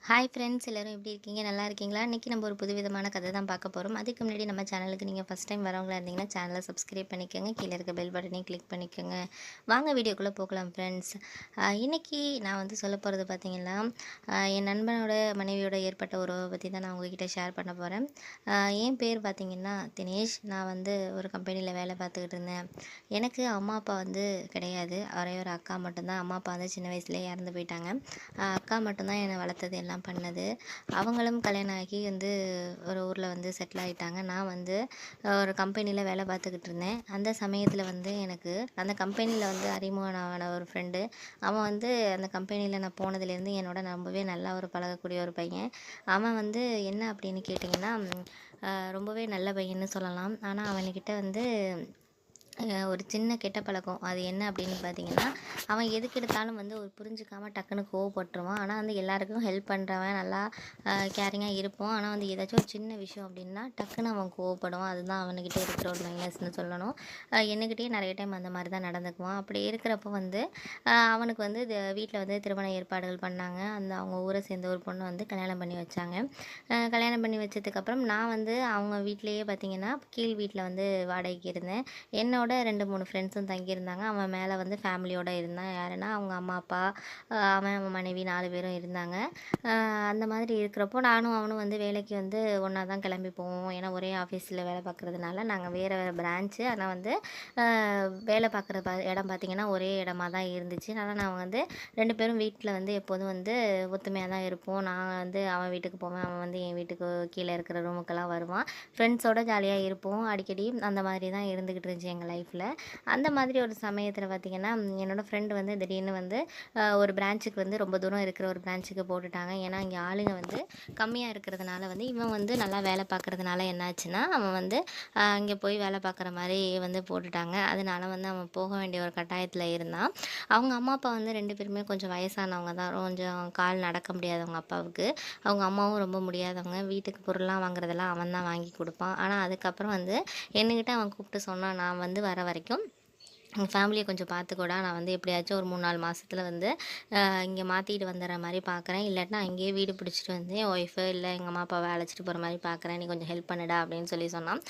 Hi friends எல்லோரும் எப்படி இருக்கீங்க? நல்லா இருக்கீங்களா? இன்றைக்கி நம்ம ஒரு புதுவிதமான கதை தான் பார்க்க போகிறோம். அதுக்கு முன்னாடி நம்ம சேனலுக்கு நீங்கள் ஃபஸ்ட் டைம் வரவங்களா இருந்தீங்கன்னா சேனலை சப்ஸ்கிரைப் பண்ணிக்கோங்க. கீழே இருக்க பெல் பட்டனையும் கிளிக் பண்ணிக்கோங்க. வாங்க வீடியோக்குள்ளே போகலாம் ஃப்ரெண்ட்ஸ். இன்றைக்கி நான் வந்து சொல்ல போகிறது பார்த்தீங்கன்னா, என் நண்பனோட மனைவியோட ஏற்பட்ட உறவை பற்றி தான் நான் உங்ககிட்ட ஷேர் பண்ண போகிறேன். என் பேர் பார்த்தீங்கன்னா தினேஷ். நான் வந்து ஒரு கம்பெனியில் வேலை பார்த்துக்கிட்டு இருந்தேன். எனக்கு அம்மா அப்பா வந்து கிடையாது. ஒரே ஒரு அக்கா மட்டும்தான். அம்மா அப்பா வந்து சின்ன வயசுலேயே இறந்து போயிட்டாங்க. அக்கா மட்டும்தான் என்னை வளர்த்தது எல்லாம் பண்ணது. அவங்களும் கல்யாணம் ஆகி வந்து ஒரு ஊரில் வந்து செட்டில் ஆகிட்டாங்க. நான் வந்து ஒரு கம்பெனியில் வேலை பார்த்துக்கிட்டு இருந்தேன். அந்த சமயத்தில் வந்து எனக்கு அந்த கம்பெனியில் வந்து அறிமுகமான ஒரு ஃப்ரெண்டு. அவன் வந்து அந்த கம்பெனியில் நான் போனதுலேருந்து என்னோட ரொம்பவே நல்லா ஒரு பழகக்கூடிய ஒரு பையன். அவன் வந்து என்ன அப்படின்னு கேட்டிங்கன்னா, ரொம்பவே நல்ல பையன்னு சொல்லலாம். ஆனால் அவனுக்கிட்ட வந்து ஒரு சின்ன கெட்ட பழக்கம். அது என்ன அப்படின்னு பார்த்தீங்கன்னா, அவன் எதுக்கு எடுத்தாலும் வந்து ஒரு புரிஞ்சுக்காம டக்குன்னு கோவப்பட்டுருவான். ஆனால் வந்து எல்லாருக்கும் ஹெல்ப் பண்ணுறவன், நல்லா கேரிங்காக இருப்பான். ஆனால் வந்து ஏதாச்சும் ஒரு சின்ன விஷயம் அப்படின்னா டக்குன்னு அவன் கோவப்படுவான். அதுதான் அவனுக்கிட்ட இருக்கிற ஒரு மைனஸ்னு சொல்லணும். என்கிட்டயே நிறைய டைம் அந்த மாதிரி தான் நடந்துக்குவான். அப்படி இருக்கிறப்போ வந்து அவனுக்கு வந்து வீட்டில் வந்து திருமண ஏற்பாடுகள் பண்ணாங்க. அவங்க ஊரை சேர்ந்த ஒரு பொண்ணை வந்து கல்யாணம் பண்ணி வச்சாங்க. கல்யாணம் பண்ணி வச்சதுக்கப்புறம் நான் வந்து அவங்க வீட்டிலேயே பார்த்தீங்கன்னா, கீழ் வீட்டில் வந்து வாடகைக்கு இருந்தேன். என்னோட 2, 3 ஃப்ரெண்ட்ஸும் தங்கியிருந்தாங்க. அவன் மேலே வந்து ஃபேமிலியோடு இருந்தான். யாருன்னா அவங்க அம்மா, அப்பா, அவன் மனைவி 4 பேரும் இருந்தாங்க. அந்த மாதிரி இருக்கிறப்போ நானும் அவனும் வந்து வேலைக்கு வந்து ஒன்றா தான் கிளம்பி போவோம். ஏன்னா ஒரே ஆஃபீஸில் வேலை பார்க்குறதுனால நாங்கள் வேறு வேறு பிரான்ச்சு. ஆனால் வந்து வேலை பார்க்குற இடம் பார்த்திங்கன்னா ஒரே இடமா தான் இருந்துச்சு. அதனால் நான் வந்து 2 பேரும் வீட்டில் வந்து எப்போதும் வந்து ஒத்துமையாக தான் இருப்போம். நான் வந்து அவன் வீட்டுக்கு போவேன். அவன் வந்து என் வீட்டுக்கு கீழே இருக்கிற ரூமுக்கெல்லாம் வருவான். ஃப்ரெண்ட்ஸோடு ஜாலியாக இருப்போம். அடிக்கடி அந்த மாதிரி தான் இருந்துக்கிட்டு இருந்துச்சு எங்கள் லைஃப்பில். அந்த மாதிரி ஒரு சமயத்தில் பார்த்திங்கன்னா, என்னோடய ஃப்ரெண்டு வந்து திடீர்னு வந்து ஒரு பிரான்ச்சுக்கு வந்து ரொம்ப தூரம் இருக்கிற ஒரு பிரான்ச்சுக்கு போட்டுட்டாங்க. ஏன்னா இங்கே ஆளுங்க வந்து கம்மியாக இருக்கிறதுனால வந்து இவன் வந்து நல்லா வேலை பார்க்குறதுனால என்னாச்சுன்னா, அவன் வந்து அங்கே போய் வேலை பார்க்குற மாதிரி வந்து போட்டுட்டாங்க. அதனால வந்து அவன் போக வேண்டிய ஒரு கட்டாயத்தில் இருந்தான். அவங்க அம்மா அப்பா வந்து 2 பேருமே கொஞ்சம் வயசானவங்க தான். கொஞ்சம் கால் நடக்க முடியாதவங்க அப்பாவுக்கு. அவங்க அம்மாவும் ரொம்ப முடியாதவங்க. வீட்டுக்கு பொருள்லாம் வாங்குறதெல்லாம் அவன் தான் வாங்கி கொடுப்பான். ஆனால் அதுக்கப்புறம் வந்து என்கிட்ட அவன் கூப்பிட்டு சொன்னான், நான் வந்து வர வரைக்கும் எங்கள் ஃபேமிலியை கொஞ்சம் பார்த்துக்கோடா. நான் வந்து எப்படியாச்சும் ஒரு 3, 4 மாதத்துல வந்து இங்கே மாற்றிட்டு வந்துடுற மாதிரி பார்க்குறேன். இல்லாட்டினா அங்கேயே வீடு பிடிச்சிட்டு வந்து என் ஒய்ஃபு இல்லை எங்கள் அம்மா அப்பாவை அழைச்சிட்டு போகிற மாதிரி பார்க்குறேன். நீ கொஞ்சம் ஹெல்ப் பண்ணுடா அப்படின்னு சொல்லி சொன்னான்.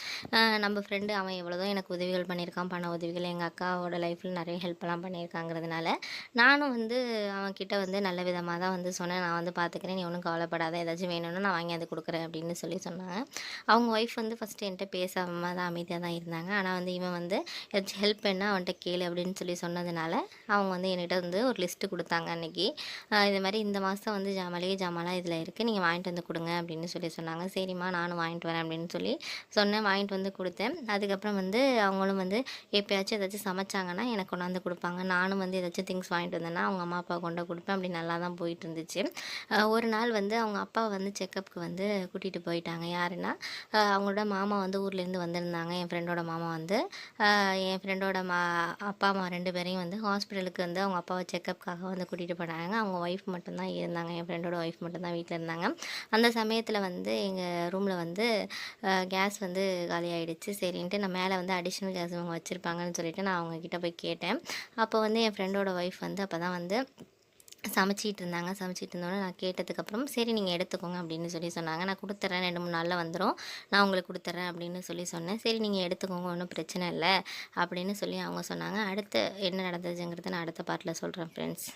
நம்ம ஃப்ரெண்டு அவன் எவ்வளோதோ எனக்கு உதவிகள் பண்ணியிருக்கான். பண உதவிகள், எங்கள் அக்காவோட லைஃப்பில் நிறைய ஹெல்ப்லாம் பண்ணியிருக்காங்கிறதுனால நானும் வந்து அவன்கிட்ட வந்து நல்ல விதமாக தான் வந்து சொன்னேன். நான் வந்து பார்த்துக்கிறேன், நீ ஒன்றும் கவலைப்படாத, ஏதாச்சும் வேணும்னா நான் வாங்கி அது கொடுக்குறேன் அப்படின்னு சொல்லி சொன்னாங்க. அவங்க ஒய்ஃப் வந்து ஃபஸ்ட்டு என்கிட்ட பேசாமல் தான் அமைதியாக தான் இருந்தாங்க. ஆனால் வந்து இவன் வந்து ஏதாச்சும் ஹெல்ப் வேணுனா அவன்கிட்ட கேளு அப்படின்னு சொல்லி சொன்னதுனால அவங்க வந்து என்கிட்ட வந்து ஒரு லிஸ்ட்டு கொடுத்தாங்க அன்றைக்கி. இது மாதிரி இந்த மாதம் வந்து மளிகை ஜாமான்லாம் இதில் இருக்குது, நீங்கள் வாங்கிட்டு வந்து கொடுங்க அப்படின்னு சொல்லி சொன்னாங்க. சரிம்மா நானும் வாங்கிட்டு வரேன் அப்படின்னு சொல்லி சொன்னேன். வாங்கிட்டு வந்து கொடுத்தேன். அதுக்கப்புறம் வந்து அவங்களும் வந்து எப்போயாச்சும் ஏதாச்சும் சமைச்சாங்கன்னா எனக்கு கொண்டாந்து கொடுப்பாங்க. நானும் வந்து ஏதாச்சும் திங்ஸ் வாங்கிட்டு வந்தேன்னா அவங்க அம்மா அப்பா கொண்டு கொடுப்பேன். அப்படி நல்லா தான் போயிட்டு இருந்துச்சு. ஒரு நாள் வந்து அவங்க அப்பா வந்து செக்கப்புக்கு வந்து கூட்டிகிட்டு போயிட்டாங்க. யாருன்னா அவங்களோட மாமா வந்து ஊர்லேருந்து வந்திருந்தாங்க. என் ஃப்ரெண்டோட மாமா வந்து என் ஃப்ரெண்டோட அப்பா அம்மா 2 பேரையும் வந்து ஹாஸ்பிட்டலுக்கு வந்து அவங்க அப்பாவை செக்கப்புக்காக வந்து கூட்டிகிட்டு போனாங்க. அவங்க ஒய்ஃப் மட்டும்தான் இருந்தாங்க. என் ஃப்ரெண்டோட ஒய்ஃப் மட்டும்தான் வீட்டில் இருந்தாங்க. அந்த சமயத்தில் வந்து எங்கள் ரூமில் வந்து கேஸ் வந்து காலியாகிடுச்சு. சரின்ட்டு நான் மேலே வந்து அடிஷ்னல் கேஸ் இவங்க வச்சுருப்பாங்கன்னு சொல்லிட்டு நான் அவங்கக்கிட்ட போய் கேட்டேன். அப்போ வந்து என் ஃப்ரெண்டோட ஒய்ஃப் வந்து அப்போ தான் வந்து சமைச்சிட்டு இருந்தாங்க. சமைச்சிட்டு இருந்தோன்னே நான் கேட்டதுக்கப்புறம், சரி நீங்கள் எடுத்துக்கோங்க அப்படின்னு சொல்லி சொன்னாங்க. நான் கொடுத்துட்றேன், 2, 3 நாளில் வந்துடும், நான் உங்களுக்கு கொடுத்துட்றேன் அப்படின்னு சொல்லி சொன்னேன். சரி நீங்கள் எடுத்துக்கோங்க, ஒன்றும் பிரச்சனை இல்லை அப்படின்னு சொல்லி அவங்க சொன்னாங்க. அடுத்து என்ன நடந்ததுங்கிறத நான் அடுத்த பார்ட்டில் சொல்கிறேன் ஃப்ரெண்ட்ஸ்.